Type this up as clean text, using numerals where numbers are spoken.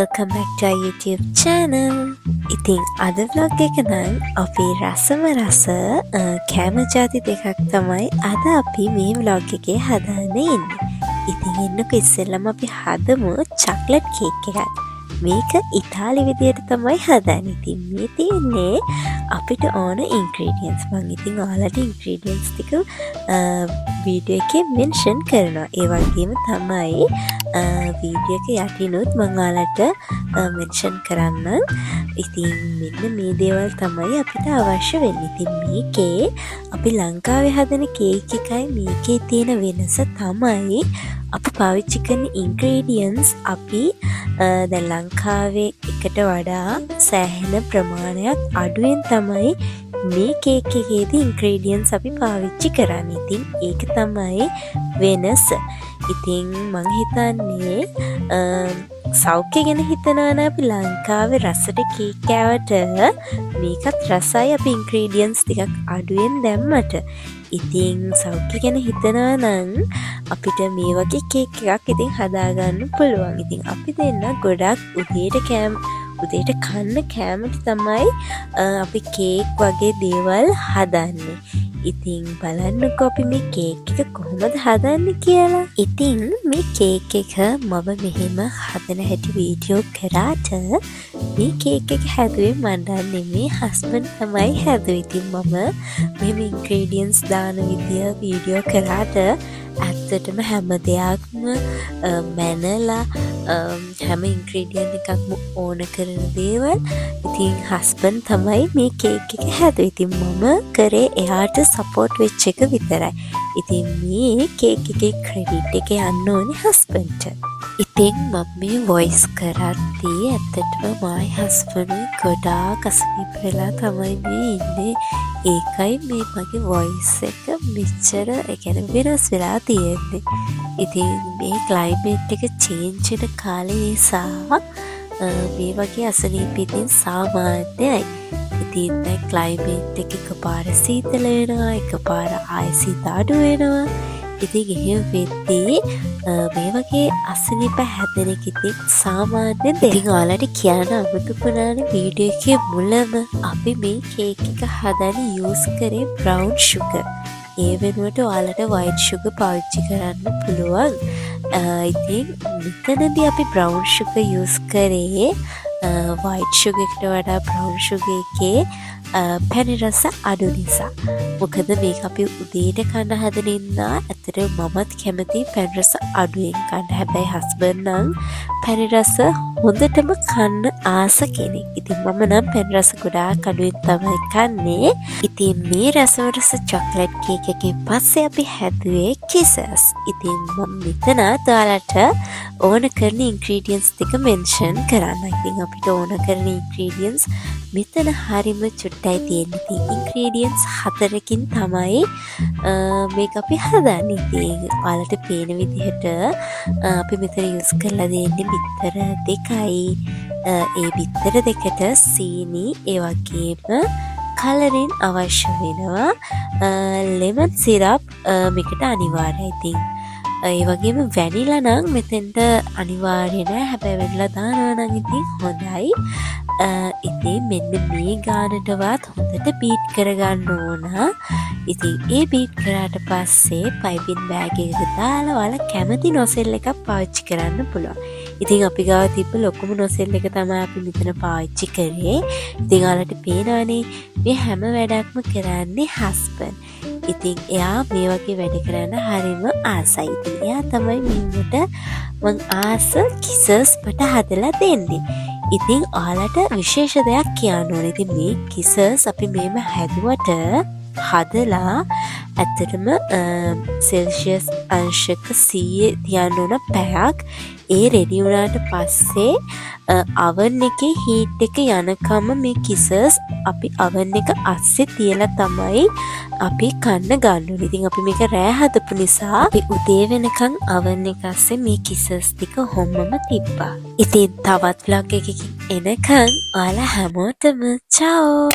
welcome back to our YouTube channel. ඉතින් අද vlog එක නම් අපේ රසම රස කෑම ජාති දෙකක් තමයි අද අපි මේ vlog එකේ හදාන්න ඉන්නේ. ඉතින් එන්නකො ඉස්සෙල්ලම අපි හදමු chocolate cake එකක්. මේක ඉතාලි විදියට තමයි හදන්නේ. ඉතින් මේ තියෙන්නේ අපිට ඕන ingredients. මම ඉතින් ඔයාලට ingredients ටික වීඩියෝ එකේ mention කරනවා. ඒ වගේම තමයි වීඩියෝ එක යටිනුත් මම ඔයාලට mention කරන්න. ඉතින් මෙන්න මේ දේවල් තමයි අපිට අවශ්‍ය වෙන්නේ. ඉතින් මේකේ අපි ලංකාවේ හදන කේක් එකයි මේකේ තියෙන වෙනස තමයි අපි පාවිච්චි කරන ingredients අපි දැන් ලංකාවේ එකට වඩා සෑහෙන ප්‍රමාණයක් අඩුවෙන් තමයි මේ කේක් එකේදී ingredients අපි පාවිච්චි කරන්නේ. ඉතින් ඒක තමයි වෙනස. ඉතින් මං හිතන්නේ සෞඛ්‍ය ගැන හිතනවා නම් අපි ලංකාවේ රසට කේක් කෑවට මේකත් රසයි අපි ingredients ටිකක් අඩුවෙන් දැම්මට. ඉතින් සෞඛ්‍ය ගැන හිතනවා නම් අපිට මේ වගේ කේක් එකක් ඉතින් හදාගන්න පුළුවන්. ඉතින් අපි දෙන්න ගොඩක් උදේට කන්න කෑමට තමයි අපි කේක් වගේ දේවල් හදන්නේ. ඉතින් බලන්නකෝ අපි මේ කේක් එක කොහොමද හදන්නේ කියලා. ඉතින් මේ කේක් එක මම මෙහෙම හදන හැටි වීඩියෝ කරාට මේ කේක් එක හැදුවේ මම නෙමෙයි හස්බන්ඩ් තමයි හැදුවේ. ඉතින් මම මේ ingredients දාන විදිය වීඩියෝ කරාට ඇත්තටම හැම දෙයක්ම මැනලා හැම ingredient එකක්ම ඕන කරන දේවල් ඉතින් හස්බන්ඩ් තමයි මේ කේක් එක හැදුවේ. ඉතින් මම කරේ එයාට සපෝට් වෙච්ච එක විතරයි. ඉතින් මේ කේක් එකේ ක්‍රෙඩිට් එක යන්න ඕනේ හස්බන්ඩ්ට. ඉතින් මම මේ වොයිස් කරද්දී ඇත්තටම මයි හස්බන්ඩ් ගොඩාක් අසනීප වෙලා තමයි මේ ඉන්නේ. ඒකයි මේ මගේ වොයිස් එක මෙච්චර ඒ කියන්නේ වෙනස් වෙලා තියෙන්නේ. ඉතින් මේ ක්ලයිමේට් එක චේන්ජ් වෙන කාලේ නිසා මේ වගේ අසනීප ඉතින් සාමාන්‍යයි. ඉතින් දැන් ක්ලයිමේට් එක එකපාර සීතල වෙනවා, එකපාර ආයෙ සීත අඩු වෙනවා. ඉතින් එහෙම වෙද්දී මේ වගේ අසනීප හැදෙන එක ඉතින් සාමාන්‍ය දෙයක්. ඉතින් ඔයාලට කියන්න අමතකුණානේ වීඩියෝ එකේ මුලම අපි මේ කේක් එක හදන්න යූස් කරේ බ්‍රවුන් sugar. ඒ වෙනුවට ඔයාලට white sugar පාවිච්චි කරන්න පුළුවන්. ඉතින් මෙතනදී අපි බ්‍රවුන් sugar යූස් කරේ white sugar එකට වඩා බ්‍රවුන් sugar එකේ පැණි රස අඩු නිසා. මොකද මේක අපි උදේට කන්න හදන ඉඳලා ඇත්තටම මමත් කැමති පැණි රස අඩුවෙන් කන්න. හැබැයි හස්බන්ඩ් නම් පැණි රස හොඳටම කන්න ආස කෙනෙක්. ඉතින් මම නම් පැණි රස ගොඩාක් අඩුවෙන් තමයි කන්නේ. ඉතින් මේ රසවරස චොක්ලට් කේක් එකෙන් පස්සේ අපි හැදුවේ කිසස්. ඉතින් මම මෙතනත් ඔයාලට ඕන කරන ingredients ටික mention කරන්න. ඉතින් අපිට ඕන කරන ingredients මෙතන හරිම චුට්ටයි තියෙන්නේ. ඉතින් ingredients 4කින් තමයි මේක අපි හදන්නේ. ඉතින් ඔයාලට පේන විදිහට අපි මෙතන යූස් කරලා දෙන්නේ බිත්තර 2යි. ඒ බිත්තර දෙකට සීනි ඒ වගේම කලරින් අවශ්‍ය වෙනවා. ලෙමන් සිරප් මේකට අනිවාර්යයි. ඉතින් ඒ වගේම වැනිලා නම් මෙතෙන්ට අනිවාර්ය නෑ. හැබැයි වැනිලා දානවා නම් ඉතින් හොඳයි. ඉතින් මෙන්න මේ ගානටවත් හොඳට බීට් කරගන්න ඕන. ඉතින් ඒ බීට් කරාට පස්සේ පයිපින් බෑග් එකකට දාලා ඔයාලා කැමති නොසෙල් එකක් පාවිච්චි කරන්න පුළුවන්. ඉතින් අපි ගාව තිබ්බ ලොකුම නොසෙල් එක තමයි අපි මෙතන පාවිච්චි කරේ. ඉතින් ඔයාලට පේනවනේ මේ හැම වැඩක්ම කරන්නේ හස්බන්ඩ්. ඉතින් එයා මේ වගේ වැඩ කරන්න හරිම ආසයි. ඉතින් එයා තමයි මෙන්නට මං ආස කිසස් මට හදලා දෙන්නේ. ඉතින් ඔයාලට විශේෂ දෙයක් කියන්න ඕනේ. ඉතින් මේ කිසස් අපි මෙහෙම හැදුවට හදලා ඇත්තටම සෙල්සියස් අංශක 100 තියන්න ඕන පැයක්. ඒ රෙඩි වුණාට පස්සේ oven එකේ heat එක යනකම් මේ කිසස් අපි oven එක අස්සේ තියලා තමයි අපි කන්න ගන්න ඕනේ. ඉතින් අපි මේක රෑ හදපු නිසා අපි උදේ වෙනකන් oven එක අස්සේ මේ කිසස් ටික හොම්මම තිබ්බා. ඉතින් තවත් vlog එකකින් එනකන් ඔයාලා හැමෝටම ciao.